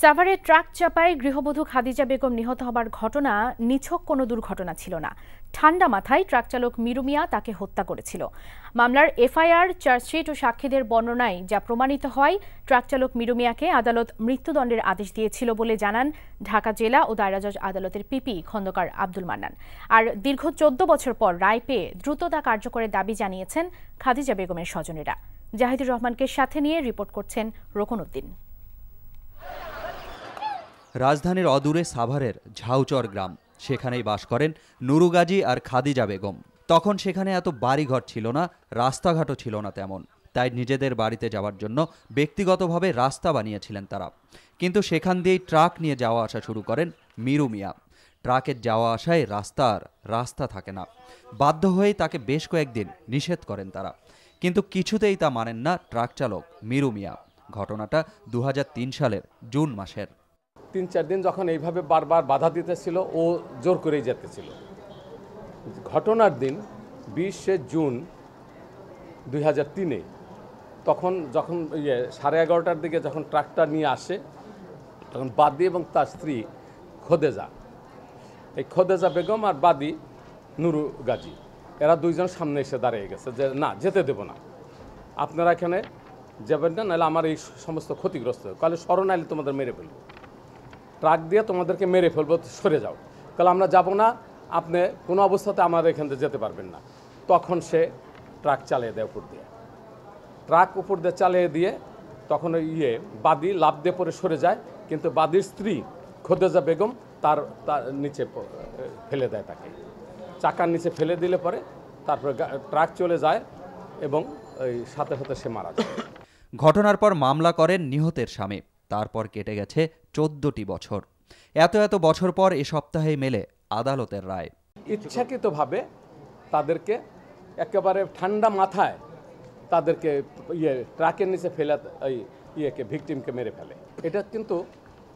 সাভারে ট্রাক চাপায় গৃহবধূ খাদিজা বেগম নিহত হবার ঘটনা নিছক কোনো দুর্ঘটনা ছিল না। ঠান্ডা মাথায় ট্রাক চালক মিরু মিয়া তাকে হত্যা করেছিল। মামলার এফআইআর, চার্জশিট ও সাক্ষীদের বর্ণনায় যা প্রমাণিত হয়, ট্রাক চালক মিরু মিয়াকে আদালত মৃত্যুদণ্ডের আদেশ দিয়েছিল বলে জানান ঢাকা জেলা ও দায়রা জজ আদালতের পিপি খন্দকার আব্দুল মান্নান। আর দীর্ঘ 14 বছর পর রায় পেয়ে দ্রুত তা কার্যকরের দাবি জানিয়েছেন খাদিজা বেগমের স্বজনেরা। জাহিদুর রহমানকে সাথে নিয়ে রিপোর্ট করছেন রোকন উদ্দিন। রাজধানীর অদূরে সাভারের ঝাউচর গ্রাম, সেখানেই বাস করেন নুরু গাজী আর খাদিজা বেগম। তখন সেখানে এত বাড়িঘর ছিল না, রাস্তাঘাটও ছিল না তেমন, তাই নিজেদের বাড়িতে যাওয়ার জন্য ব্যক্তিগতভাবে রাস্তা বানিয়েছিলেন তারা। কিন্তু সেখান দিয়েই ট্রাক নিয়ে যাওয়া আসা শুরু করেন মিরু মিয়া। ট্রাকের যাওয়া আসায় রাস্তা থাকে না। বাধ্য হয়েই তাকে বেশ কয়েকদিন নিষেধ করেন তারা, কিন্তু কিছুতেই তা মানেন না ট্রাক চালক মিরু মিয়া। ঘটনাটা 2003 সালের জুন মাসের। 3-4 দিন যখন এইভাবে বারবার বাধা দিতেছিল, ও জোর করেই যেতেছিল। ঘটনার দিন 20 জুন 2003-এ যখন 11:30টার দিকে যখন ট্রাকটা নিয়ে আসে, তখন বাদী এবং তার স্ত্রী খোদেজা বেগম আর বাদী নুরু গাজী, এরা দুইজন সামনে এসে দাঁড়িয়ে গেছে যে না, যেতে দেব না, আপনারা এখানে যাবেন না, নাহলে আমার এই সমস্ত ক্ষতিগ্রস্ত হবে, কালে সরো, নাহলে তোমাদের মেরে ফেলবো, ট্রাক দিয়ে তোমাদেরকে মেরে ফেলবো, সরে যাও। কালে আমরা যাব না, আপনি কোনো অবস্থাতে আমাদের এখান থেকে যেতে পারবেন না। তখন সে ট্রাক চালিয়ে দেয় উপর দিয়ে চালিয়ে দিয়ে তখন বাদী লাফ দিয়ে পরে সরে যায়, কিন্তু বাদীর স্ত্রী খোদেজা বেগম তার নিচে ফেলে দেয়, তাকে চাকার নিচে ফেলে দিলে পরে তারপরে ট্রাক চলে যায় এবং সাথে সাথে সে মারা যায়। ঘটনার পর মামলা করেন নিহতের স্বামী। তারপর কেটে গেছে 14টি বছর। এত বছর পর এ সপ্তাহে মেলে আদালতের রায়। ইচ্ছাকৃতভাবে তাদেরকে একেবারে ঠান্ডা মাথায় তাদেরকে ট্রাকের নিচে ফেলে ভিকটিমকে মেরে ফেলে। এটা কিন্তু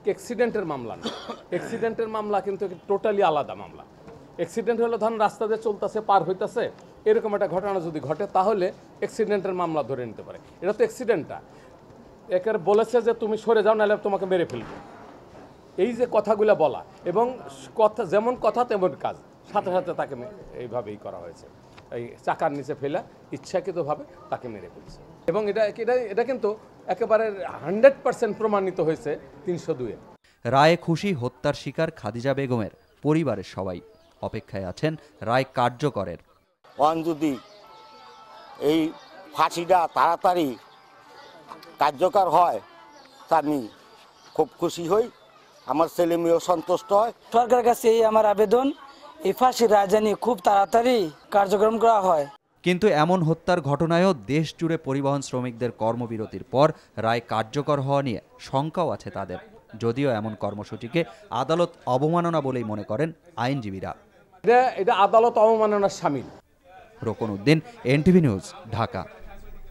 অ্যাক্সিডেন্টের মামলা না। অ্যাক্সিডেন্টের মামলা কিন্তু টোটালি আলাদা মামলা। অ্যাক্সিডেন্ট হলে ধরুন রাস্তা দিয়ে চলতেছে, পার হইতেছে, এরকম একটা ঘটনা যদি ঘটে, তাহলে অ্যাক্সিডেন্টের মামলা ধরে নিতে পারে। এটা তো অ্যাক্সিডেন্টটা একের বলেছে যে তুমি সরে যাও, নাহলে তোমাকে মেরে ফেলবো, এই যে কথাগুলো বলা, এবং যেমন কথা তেমন কাজ, সাথে সাথে তাকে এইভাবেই করা হয়েছে। এই চাকার নিচে ফেলা ইচ্ছাকৃতভাবে তাকে মেরে ফেলছে, এবং এটা কিন্তু একেবারে 100% প্রমাণিত হয়েছে 302-এ। রায়ে খুশি হত্যার শিকার খাদিজা বেগমের পরিবারের সবাই। অপেক্ষায় আছেন রায় কার্যকরের। যদি এই ফাঁসিটা তাড়াতাড়ি কার্যকর হয়, তা নিয়ে খুব খুশি হই, আমার ছেলে মেয়েও সন্তুষ্ট হয়। সরকারের কাছে এই আমার আবেদন, এই ফাঁসির রায় জানি খুব তাড়াতাড়ি কার্যক্রম করা হয়। কিন্তু এমন হত্যার ঘটনায়ও দেশ জুড়ে পরিবহন শ্রমিকদের কর্মবিরতির পর রায় কার্যকর হওয়া নিয়ে শঙ্কাও আছে তাদের। যদিও এমন কর্মসূচিকে আদালত অবমাননা বলেই মনে করেন আইনজীবীরা। এটা আদালত অবমাননার শামিল। রোকন উদ্দিন, এনটিভি নিউজ, ঢাকা।